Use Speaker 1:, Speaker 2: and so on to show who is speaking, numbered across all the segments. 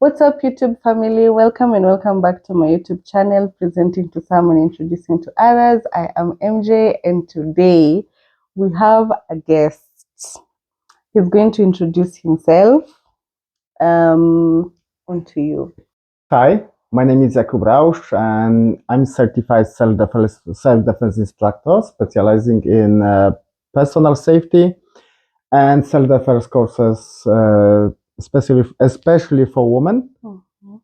Speaker 1: What's up, YouTube family? Welcome and welcome back to my YouTube channel, presenting to some and introducing to others. I am MJ, and today we have a guest. He's going to introduce himself. On to you.
Speaker 2: Hi, my name is Jakub Rausch, and I'm certified self-defense instructor, specializing in personal safety and self-defense courses, especially for women.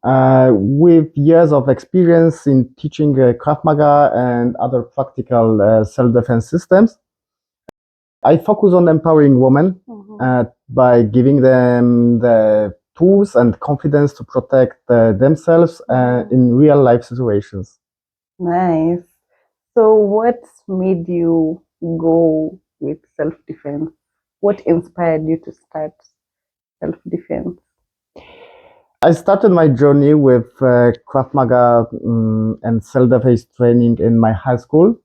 Speaker 2: With years of experience in teaching Krav Maga and other practical self-defense systems, I focus on empowering women by giving them the tools and confidence to protect themselves in real life situations.
Speaker 1: Nice. So, what made you go with self-defense? What inspired you to start self-defense?
Speaker 2: I started my journey with Krav Maga and self-defense training in my high school.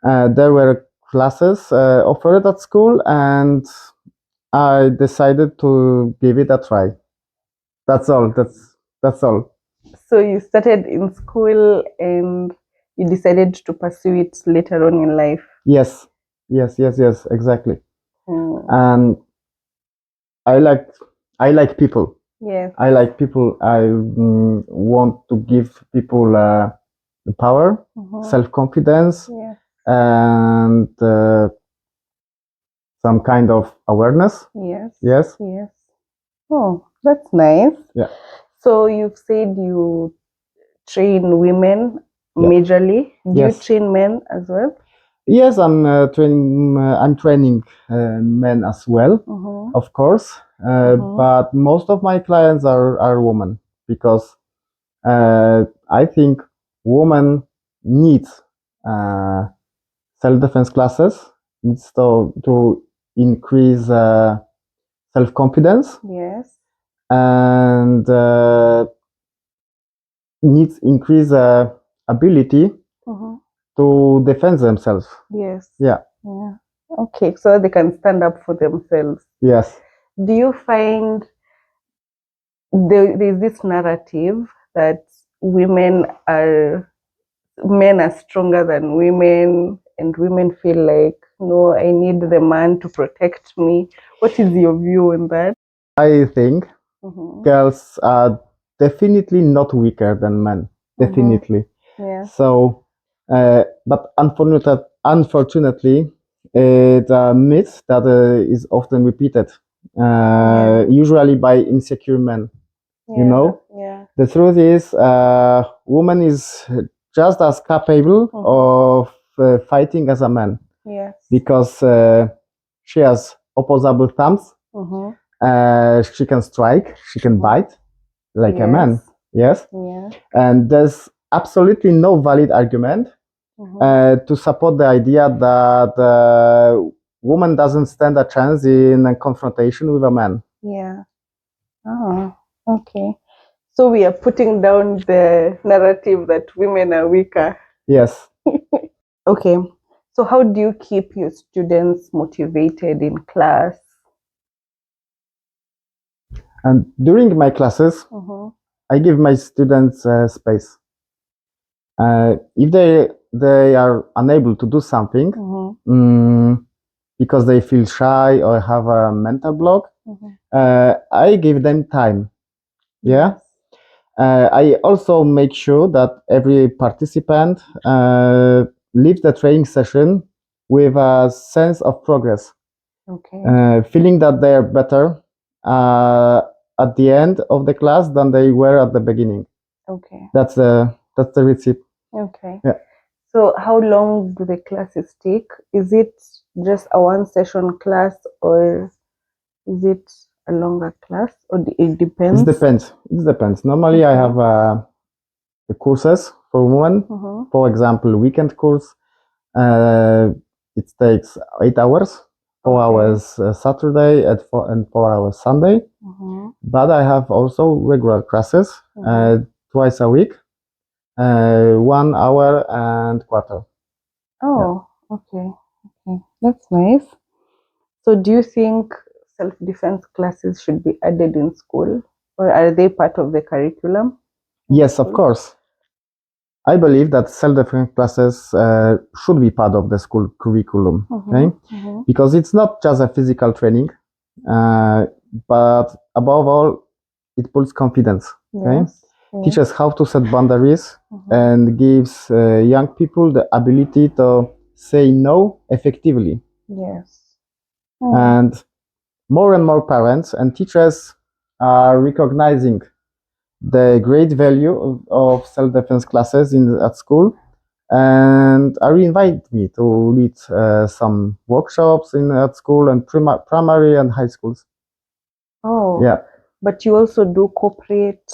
Speaker 2: There were classes offered at school, and I decided to give it a try. That's all. That's all.
Speaker 1: So you started in school and you decided to pursue it later on in life.
Speaker 2: Yes, exactly. And I like people.
Speaker 1: Yes.
Speaker 2: I like people. I want to give people the power, self-confidence, and some kind of awareness. Yes.
Speaker 1: Oh, that's nice.
Speaker 2: Yeah.
Speaker 1: So you've said you train women majorly. Do you train men as well?
Speaker 2: Yes, I'm training men as well, of course. But most of my clients are women, because I think women need self-defense classes, needs to increase self-confidence.
Speaker 1: Yes.
Speaker 2: And needs increase ability to defend themselves.
Speaker 1: Yes.
Speaker 2: Yeah.
Speaker 1: Okay, so they can stand up for themselves.
Speaker 2: Yes.
Speaker 1: Do you find there's this narrative that men are stronger than women, and women feel like, no, I need the man to protect me? What is your view on that?
Speaker 2: I think girls are definitely not weaker than men. Definitely.
Speaker 1: Yeah.
Speaker 2: So, but unfortunately, it's a myth that is often repeated, usually by insecure men. You know, the truth is, woman is just as capable of fighting as a man.
Speaker 1: Yes.
Speaker 2: Because she has opposable thumbs. She can strike, she can bite like a man. Yes. And there's absolutely no valid argument to support the idea that woman doesn't stand a chance in a confrontation with a man.
Speaker 1: Yeah. Oh, okay. So we are putting down the narrative that women are weaker.
Speaker 2: Yes.
Speaker 1: Okay. So how do you keep your students motivated in class?
Speaker 2: And during my classes, I give my students space. If they are unable to do something because they feel shy or have a mental block, I give them time. Yeah. I also make sure that every participant leaves the training session with a sense of progress. Feeling that they are better at the end of the class than they were at the beginning. That's the recipe. Yeah.
Speaker 1: So how long do the classes take? Is it just a one session class, or is it a longer class, or it depends?
Speaker 2: It depends. Normally I have the courses for women. For example, weekend course. It takes 8 hours. 4 hours Saturday and 4 hours Sunday. But I have also regular classes twice a week, 1 hour and quarter.
Speaker 1: Oh, okay. That's nice. So do you think self-defense classes should be added in school? Or are they part of the curriculum?
Speaker 2: Yes, of course. I believe that self-defense classes should be part of the school curriculum, okay? Because it's not just a physical training, but above all, it builds confidence, okay?
Speaker 1: Yes.
Speaker 2: Teaches how to set boundaries and gives young people the ability to say no effectively.
Speaker 1: Yes.
Speaker 2: And more parents and teachers are recognizing the great value of self-defense classes at school, and are inviting me to lead some workshops at school and primary and high schools.
Speaker 1: Oh,
Speaker 2: yeah.
Speaker 1: But you also do corporate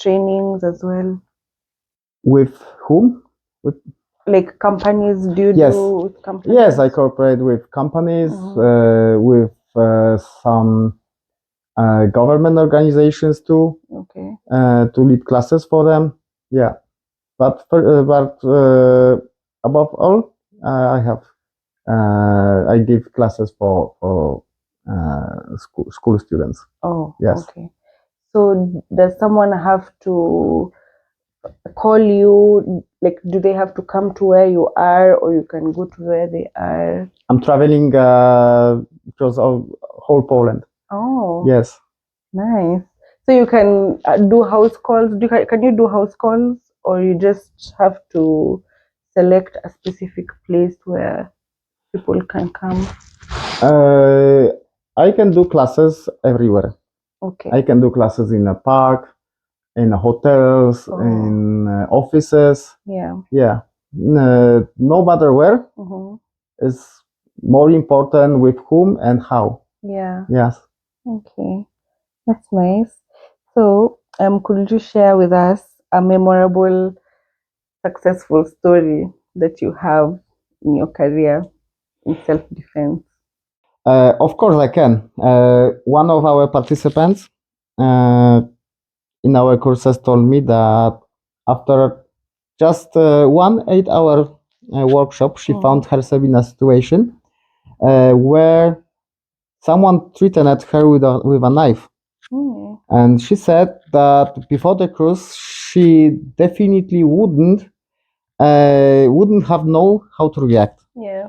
Speaker 1: trainings as well.
Speaker 2: With whom? With
Speaker 1: like companies? Do you
Speaker 2: yes.
Speaker 1: do with companies?
Speaker 2: Yes, I cooperate with companies, with some government organizations too.
Speaker 1: Okay.
Speaker 2: To lead classes for them. Yeah, but above all, I give classes for school students.
Speaker 1: Oh,
Speaker 2: yes.
Speaker 1: Okay. So does someone have to call you? Like, do they have to come to where you are, or you can go to where they are?
Speaker 2: I'm traveling across whole Poland.
Speaker 1: Oh,
Speaker 2: yes.
Speaker 1: Nice. So you can do house calls. Can you do house calls, or you just have to select a specific place where people can come?
Speaker 2: I can do classes everywhere.
Speaker 1: Okay.
Speaker 2: I can do classes in a park, in hotels, in offices.
Speaker 1: Yeah.
Speaker 2: Yeah. No matter where, is more important with whom and how.
Speaker 1: Yeah.
Speaker 2: Yes.
Speaker 1: Okay. That's nice. So, could you share with us a memorable, successful story that you have in your career in self-defense?
Speaker 2: Of course, I can. One of our participants in our courses told me that after just 1 8 hour workshop, she found herself in a situation where someone threatened her with a knife. And she said that before the cruise, she definitely wouldn't have known how to react.
Speaker 1: Yeah.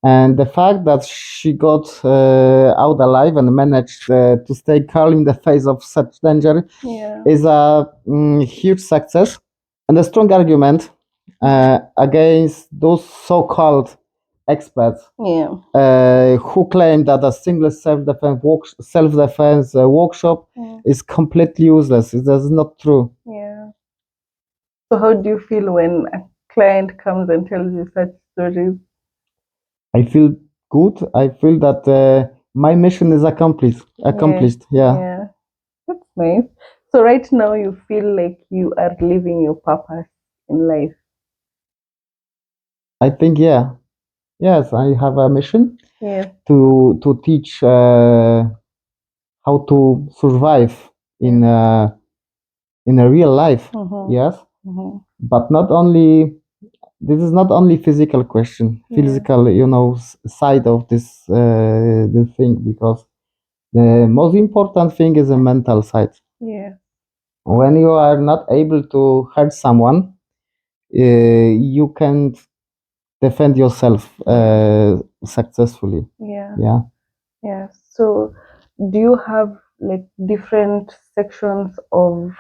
Speaker 2: And the fact that she got out alive and managed to stay calm in the face of such danger is a huge success and a strong argument against those so-called experts who claim that a single self-defense workshop is completely useless. It is not true.
Speaker 1: Yeah. So how do you feel when a client comes and tells you such stories?
Speaker 2: I feel good. I feel that my mission is accomplished. Yeah.
Speaker 1: That's nice. So right now you feel like you are living your purpose in life.
Speaker 2: I think yes, I have a mission.
Speaker 1: Yeah.
Speaker 2: To teach how to survive in a real life. Yes, but not only. This is not only physical question, physical, side of this the thing, because the most important thing is the mental side.
Speaker 1: Yeah.
Speaker 2: When you are not able to hurt someone, you can't defend yourself successfully.
Speaker 1: Yeah.
Speaker 2: Yeah.
Speaker 1: Yeah. So do you have like different sections of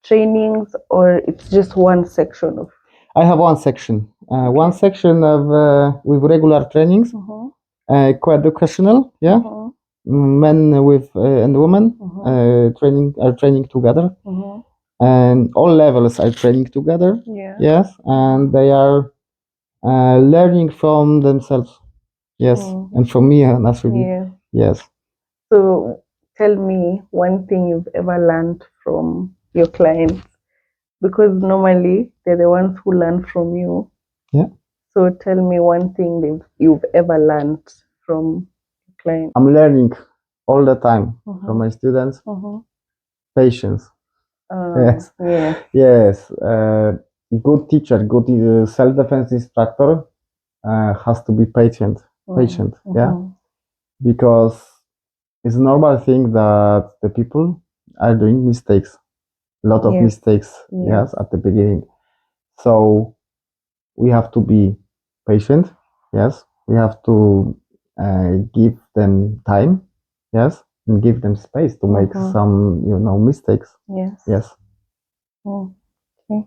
Speaker 1: trainings, or it's just one section of?
Speaker 2: I have one section. One section of with regular trainings, co-educational. Yeah, men with and women training together, and all levels are training together.
Speaker 1: Yeah.
Speaker 2: Yes, and they are learning from themselves. Yes, and from me naturally.
Speaker 1: Yeah.
Speaker 2: Yes.
Speaker 1: So tell me one thing you've ever learned from your clients, because normally they're the ones who learn from you.
Speaker 2: Yeah.
Speaker 1: So tell me one thing you've ever learned from clients.
Speaker 2: I'm learning all the time from my students. Patience. Yes.
Speaker 1: Yeah.
Speaker 2: Yes. Good teacher, good self-defense instructor has to be patient. Yeah, because it's a normal thing that the people are doing mistakes, a lot of
Speaker 1: Yes.
Speaker 2: mistakes, yes, at the beginning. So we have to be patient, yes. We have to give them time, yes, and give them space to make some, mistakes. Yes.
Speaker 1: Okay.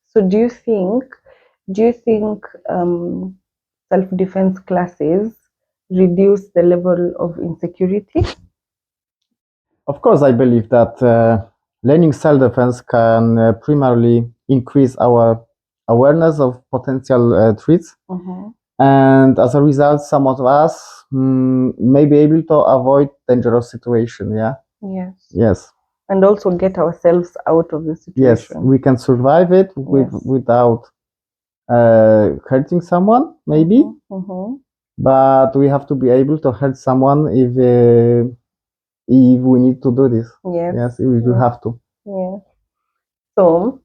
Speaker 1: So do you think self-defense classes reduce the level of insecurity?
Speaker 2: Of course, I believe that learning self-defense can primarily increase our awareness of potential threats, and as a result, some of us may be able to avoid dangerous situation. Yeah.
Speaker 1: Yes.
Speaker 2: Yes.
Speaker 1: And also get ourselves out of the
Speaker 2: Yes,
Speaker 1: situation.
Speaker 2: we can survive it without hurting someone, maybe. But we have to be able to hurt someone if we need to do this. Yes, if we have to.
Speaker 1: Yeah. So,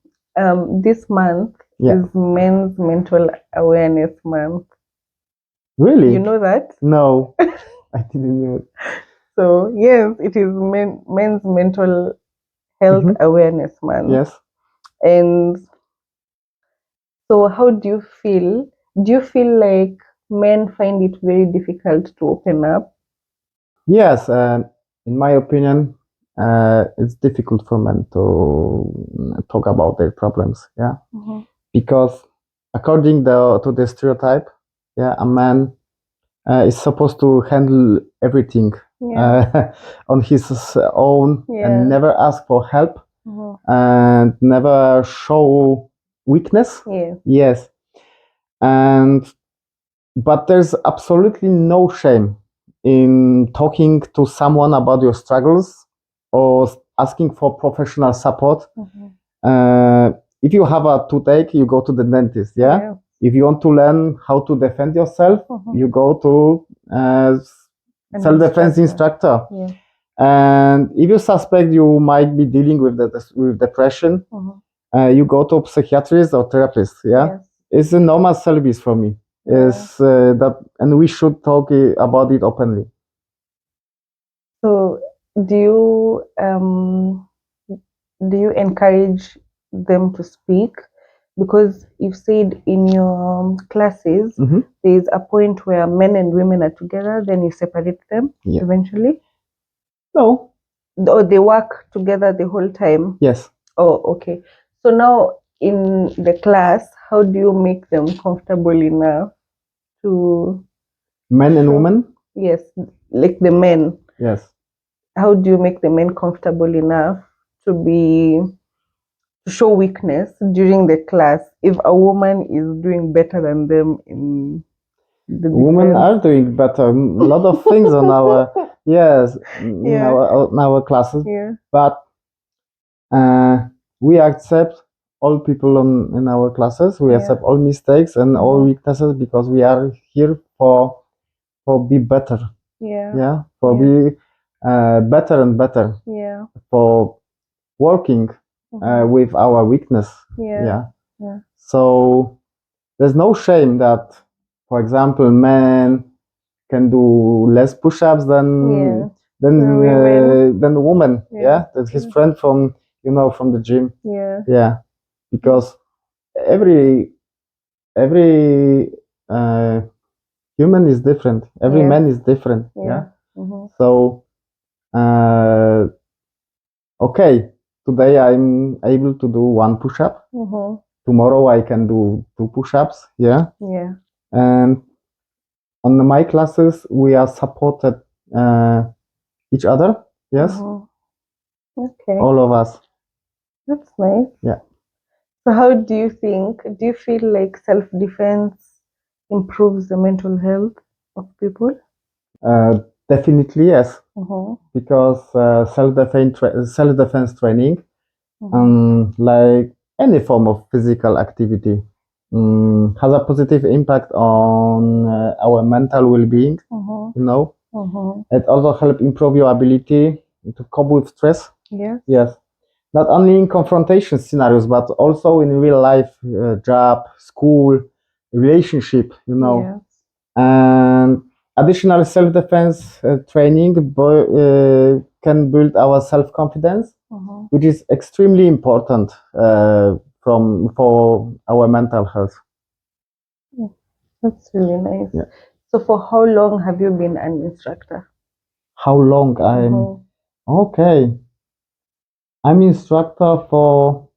Speaker 1: this month is Men's Mental Awareness Month.
Speaker 2: Really?
Speaker 1: You know that?
Speaker 2: No, I didn't know it.
Speaker 1: So, yes, it is Men's Mental Health Awareness Month.
Speaker 2: Yes.
Speaker 1: And so, how do you feel? Do you feel like men find it very difficult to open up?
Speaker 2: Yes, in my opinion, it's difficult for men to talk about their problems. Yeah, because according to the stereotype, yeah, a man is supposed to handle everything on his own and never ask for help and never show weakness. Yes, and but there's absolutely no shame in talking to someone about your struggles or asking for professional support. If you have a toothache, you go to the dentist. Yeah. If you want to learn how to defend yourself, you go to self-defense instructor. And if you suspect you might be dealing with depression, you go to a psychiatrist or therapist. Yeah. It's a normal service for me. Is that, and we should talk about it openly.
Speaker 1: So, do you encourage them to speak? Because you've said in your classes there's a point where men and women are together, then you separate them eventually.
Speaker 2: No.
Speaker 1: Or they work together the whole time.
Speaker 2: Yes.
Speaker 1: Oh, okay. So now in the class, how do you make them comfortable enough to
Speaker 2: men and women?
Speaker 1: Yes, like the men.
Speaker 2: Yes.
Speaker 1: How do you make the men comfortable enough to show weakness during the class if a woman is doing better than them in the
Speaker 2: women are doing better, a lot of things on our in our classes, but we accept all people in our classes. We accept all mistakes and all weaknesses because we are here for be better. For be better and better. For working with our weakness. So there's no shame that, for example, men can do less push-ups than a woman. That's his friend from from the gym. Because every human is different. Every man is different. So okay, today I'm able to do one push-up. Tomorrow I can do 2 push-ups. And on my classes we are supported each other.
Speaker 1: Okay.
Speaker 2: All of us.
Speaker 1: That's nice. So how do you feel like self-defense improves the mental health of people?
Speaker 2: Definitely yes. Because self-defense training, like any form of physical activity, has a positive impact on our mental well-being. It also helps improve your ability to cope with stress. Yes. Not only in confrontation scenarios, but also in real life, job, school, relationship. And additional self-defense training can build our self-confidence, which is extremely important for our mental health.
Speaker 1: That's really nice.
Speaker 2: Yeah.
Speaker 1: So for how long have you been an instructor?
Speaker 2: How long okay. I'm instructor for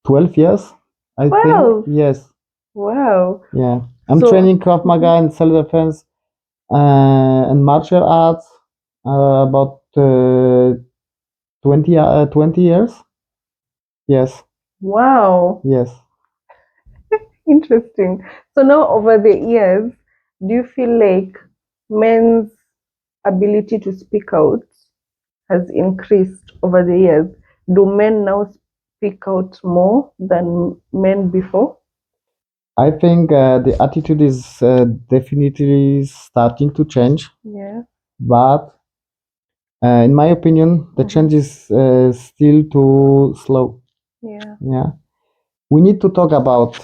Speaker 2: 12 years, I
Speaker 1: 12?
Speaker 2: think. Yes.
Speaker 1: Wow.
Speaker 2: Yeah. I'm
Speaker 1: So-
Speaker 2: training Krav Maga and self-defense and martial arts about 20 years. Yes.
Speaker 1: Wow.
Speaker 2: Yes.
Speaker 1: Interesting. So now over the years, do you feel like men's ability to speak out has increased over the years? Do men now speak out more than men before?
Speaker 2: I think the attitude is definitely starting to change,
Speaker 1: Yeah.
Speaker 2: but in my opinion, the change is still too slow.
Speaker 1: Yeah.
Speaker 2: Yeah, we need to talk about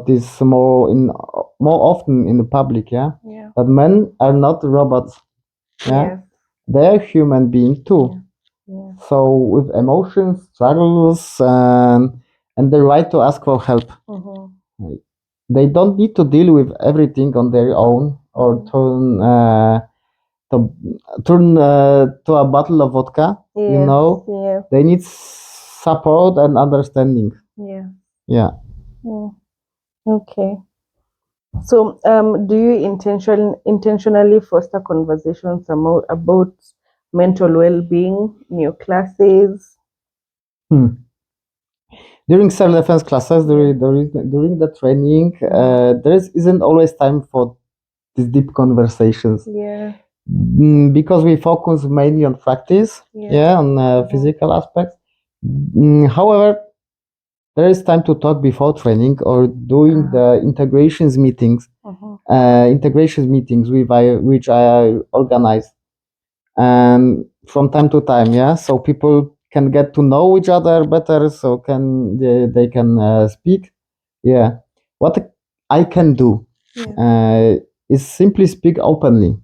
Speaker 2: this more often in the public. Yeah,
Speaker 1: Yeah.
Speaker 2: that men are not robots. Yeah,
Speaker 1: Yes.
Speaker 2: they're human beings too.
Speaker 1: Yeah.
Speaker 2: So with emotions, struggles, and the right to ask for help. They don't need to deal with everything on their own or to a bottle of vodka. You
Speaker 1: Yes.
Speaker 2: know,
Speaker 1: Yes.
Speaker 2: they need support and understanding.
Speaker 1: Yeah.
Speaker 2: Yeah.
Speaker 1: Okay. So, do you intentionally foster conversations about mental well-being in your classes?
Speaker 2: During self-defense classes, during the training, isn't always time for these deep conversations.
Speaker 1: Yeah.
Speaker 2: Because we focus mainly on practice, on physical aspects. However, there is time to talk before training or doing the integrations meetings which I organize, and from time to time, so people can get to know each other better, so they can speak. Yeah, what I can do is simply speak openly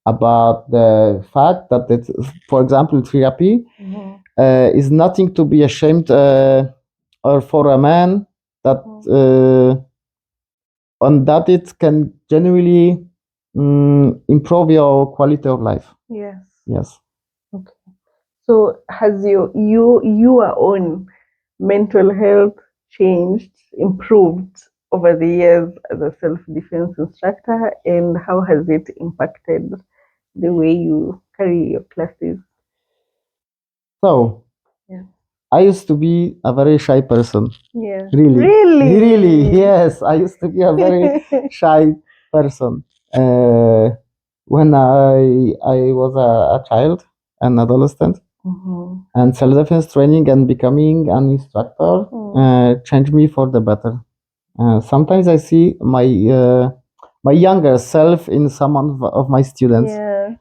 Speaker 2: about the fact that for example, therapy is nothing to be ashamed or for a man that on that it can genuinely improve your quality of life.
Speaker 1: Yes.
Speaker 2: Yes.
Speaker 1: Okay. So, has your own mental health changed, improved over the years as a self-defense instructor, and how has it impacted the way you carry your classes?
Speaker 2: So
Speaker 1: Yeah.
Speaker 2: I used to be a very shy person.
Speaker 1: Yeah.
Speaker 2: Really,
Speaker 1: Really?
Speaker 2: yes. I used to be a very shy person when I was a child, an adolescent, and self-defense training and becoming an instructor changed me for the better. Sometimes I see my younger self in some of my students,
Speaker 1: Yeah.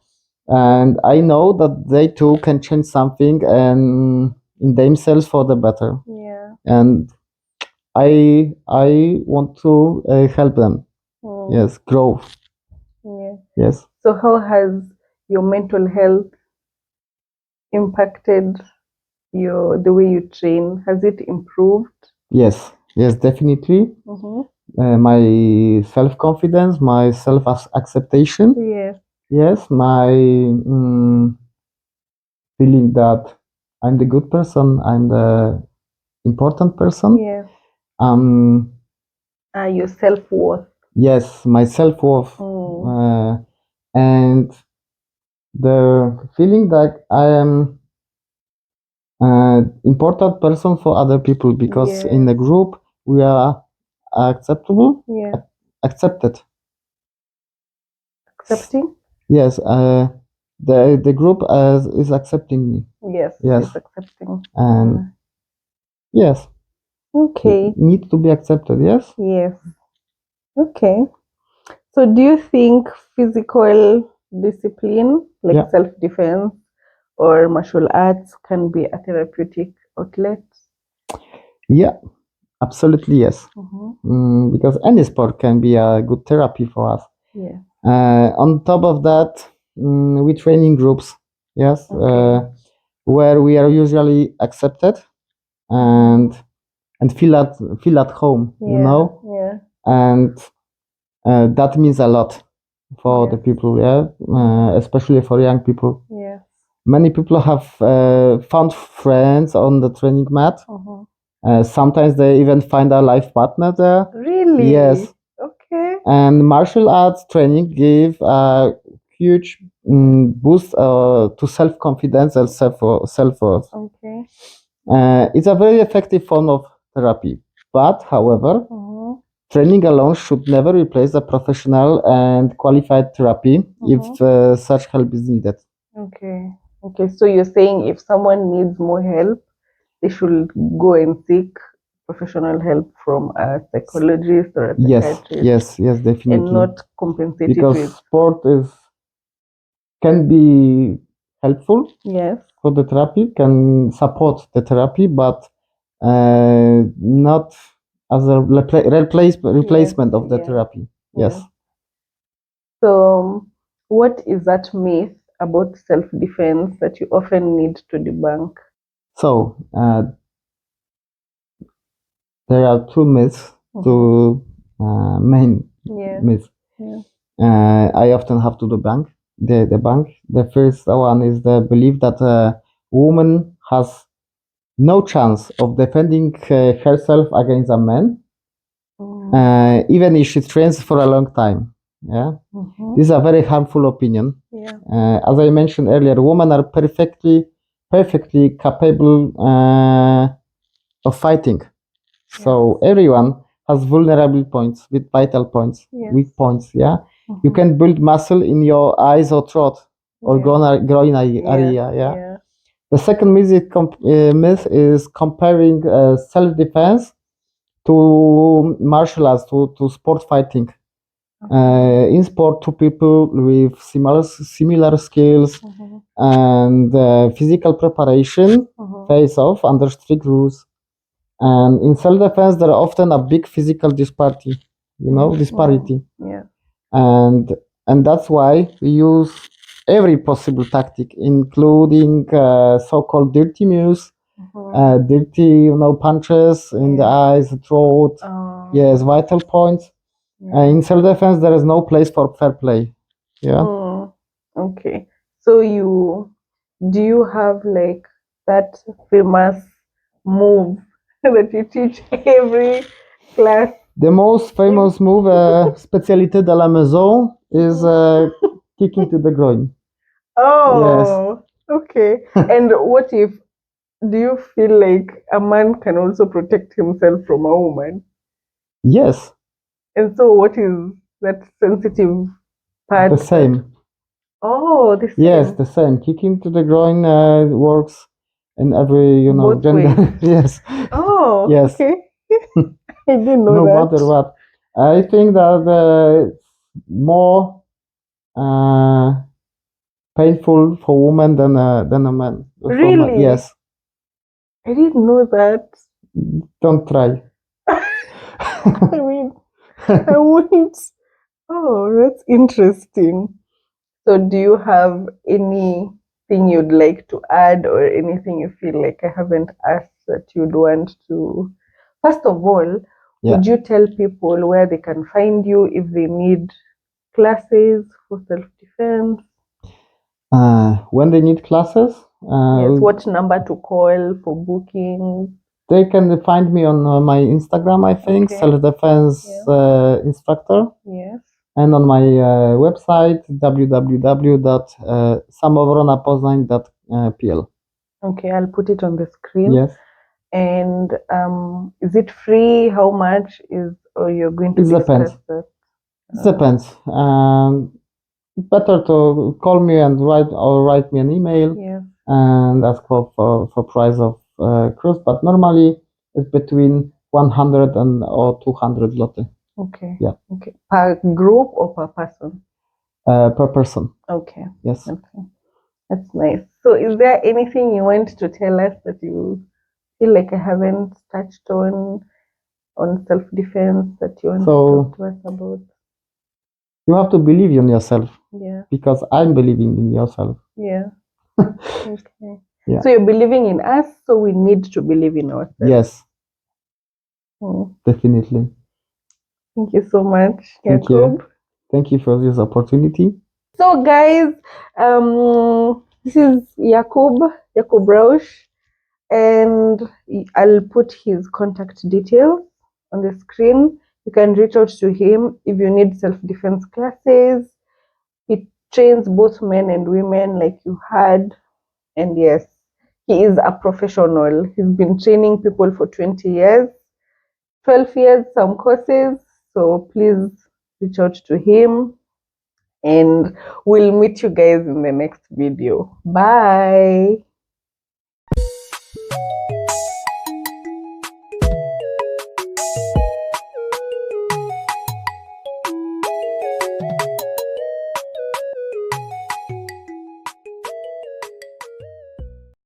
Speaker 2: and I know that they too can change something and in themselves for the better.
Speaker 1: Yeah.
Speaker 2: And I want to help them. Yes, grow.
Speaker 1: Yeah.
Speaker 2: Yes.
Speaker 1: So, how has your mental health impacted the way you train? Has it improved?
Speaker 2: Yes. Yes, definitely. My self confidence, my self acceptation.
Speaker 1: Yes.
Speaker 2: Yes, my feeling that I'm the good person, I'm the important person.
Speaker 1: Yeah. Your self-worth.
Speaker 2: Yes, my self worth, and the feeling that I am important person for other people because in the group we are acceptable,
Speaker 1: Yeah.
Speaker 2: accepted.
Speaker 1: Accepting?
Speaker 2: Yes, the group is accepting me.
Speaker 1: Yes.
Speaker 2: Yes.
Speaker 1: It's accepting.
Speaker 2: And yes,
Speaker 1: Okay.
Speaker 2: need to be accepted. Yes.
Speaker 1: Yes. Okay. So, do you think physical discipline, like
Speaker 2: Yeah.
Speaker 1: self-defense or martial arts, can be a therapeutic outlet?
Speaker 2: Yeah, absolutely yes. Because any sport can be a good therapy for us.
Speaker 1: Yeah.
Speaker 2: On top of that, we train in groups. Yes,
Speaker 1: Okay.
Speaker 2: where we are usually accepted and feel at home, you
Speaker 1: Yeah.
Speaker 2: know,
Speaker 1: Yeah.
Speaker 2: and that means a lot for the
Speaker 1: Yes.
Speaker 2: people, yeah, especially for young people.
Speaker 1: Yes.
Speaker 2: Many people have found friends on the training mat. Sometimes they even find a life partner there.
Speaker 1: Really?
Speaker 2: Yes,
Speaker 1: Okay.
Speaker 2: and martial arts training give a huge boost to self-confidence and self-worth.
Speaker 1: Okay.
Speaker 2: It's a very effective form of therapy, but however, training alone should never replace the professional and qualified therapy if such help is needed.
Speaker 1: Okay. Okay. So you're saying if someone needs more help, they should go and seek professional help from a psychologist or a
Speaker 2: Yes,
Speaker 1: psychiatrist
Speaker 2: yes,
Speaker 1: and
Speaker 2: definitely.
Speaker 1: not compensate it
Speaker 2: Because
Speaker 1: with.
Speaker 2: sport can be helpful
Speaker 1: Yes.
Speaker 2: for the therapy, can support the therapy, but not as a replacement of the
Speaker 1: Yeah.
Speaker 2: therapy.
Speaker 1: Yeah.
Speaker 2: Yes.
Speaker 1: So, what is that myth about self-defense that you often need to debunk?
Speaker 2: So there are two myths, two main
Speaker 1: Yeah.
Speaker 2: myths.
Speaker 1: Yeah.
Speaker 2: I often have to debunk. The bank. The first one is the belief that a woman has no chance of defending herself against a man, even if she trains for a long time. Yeah, this is a very harmful opinion.
Speaker 1: Yeah.
Speaker 2: As I mentioned earlier, women are perfectly capable of fighting. So everyone has vulnerable points with vital points,
Speaker 1: Yes.
Speaker 2: weak points. Yeah, you can build muscle in your eyes or throat or groin area. Yeah. The second myth is comparing self-defense to martial arts, to sport fighting. In sport, two people with similar skills and physical preparation face off under strict rules. And in self-defense, there are often a big physical disparity.
Speaker 1: Yeah.
Speaker 2: And that's why we use every possible tactic, including so-called dirty moves, dirty, punches in the eyes, throat. Yes, vital points. In self-defense, there is no place for fair play. Yeah.
Speaker 1: Okay. So do you have like that famous move that you teach every class?
Speaker 2: The most famous move, spécialité de la maison, is kicking to the groin.
Speaker 1: Oh, okay. And what if, do you feel like a man can also protect himself from a woman?
Speaker 2: Yes,
Speaker 1: And so what is that sensitive part?
Speaker 2: the same.
Speaker 1: Oh, the same.
Speaker 2: Yes, the same. Kicking to the groin works in every,
Speaker 1: Both
Speaker 2: gender.
Speaker 1: ways.
Speaker 2: Yes.
Speaker 1: Oh,
Speaker 2: Yes.
Speaker 1: okay. I didn't know
Speaker 2: No
Speaker 1: that.
Speaker 2: matter what. I think that it's more painful for women than a man. For man.
Speaker 1: Really?
Speaker 2: Yes.
Speaker 1: I didn't know that.
Speaker 2: Don't try.
Speaker 1: I mean, I wouldn't. Oh, that's interesting. So, do you have anything you'd like to add, or anything you feel like I haven't asked that you'd want to? First of all,
Speaker 2: Yeah.
Speaker 1: would you tell people where they can find you if they need classes for self-defense?
Speaker 2: When they need classes,
Speaker 1: Yes, what number to call for booking?
Speaker 2: they can find me on my Instagram, I think,
Speaker 1: Okay.
Speaker 2: self-defense instructor,
Speaker 1: Yes.
Speaker 2: and on my website www.samowronapoznań.pl.
Speaker 1: Okay, I'll put it on the screen.
Speaker 2: Yes,
Speaker 1: And is it free? How much is, or you're going to
Speaker 2: it depends.
Speaker 1: discuss that?
Speaker 2: It depends. Better to call me and write me an email
Speaker 1: Yes.
Speaker 2: and ask for price of cruise. But normally it's between 100 or 200 zloty.
Speaker 1: Okay.
Speaker 2: Yeah.
Speaker 1: Okay. Per group or per person?
Speaker 2: Per person.
Speaker 1: Okay.
Speaker 2: Yes.
Speaker 1: Okay. That's nice. So, is there anything you want to tell us that you feel like I haven't touched on self-defense that you want to talk to us about?
Speaker 2: You have to believe in yourself.
Speaker 1: Yeah.
Speaker 2: Because I'm believing in yourself.
Speaker 1: Yeah. Okay.
Speaker 2: Yeah.
Speaker 1: So you're believing in us, so we need to believe in ourselves.
Speaker 2: Yes,
Speaker 1: Mm.
Speaker 2: definitely.
Speaker 1: Thank you so much,
Speaker 2: Thank
Speaker 1: Jacob.
Speaker 2: you. Thank you for this opportunity.
Speaker 1: So guys, this is Jacob Rausch, and I'll put his contact details on the screen. You can reach out to him if you need self-defense classes. He trains both men and women, like you heard. And yes, he is a professional. He's been training people for 20 years, 12 years, some courses. So please reach out to him, and we'll meet you guys in the next video. Bye.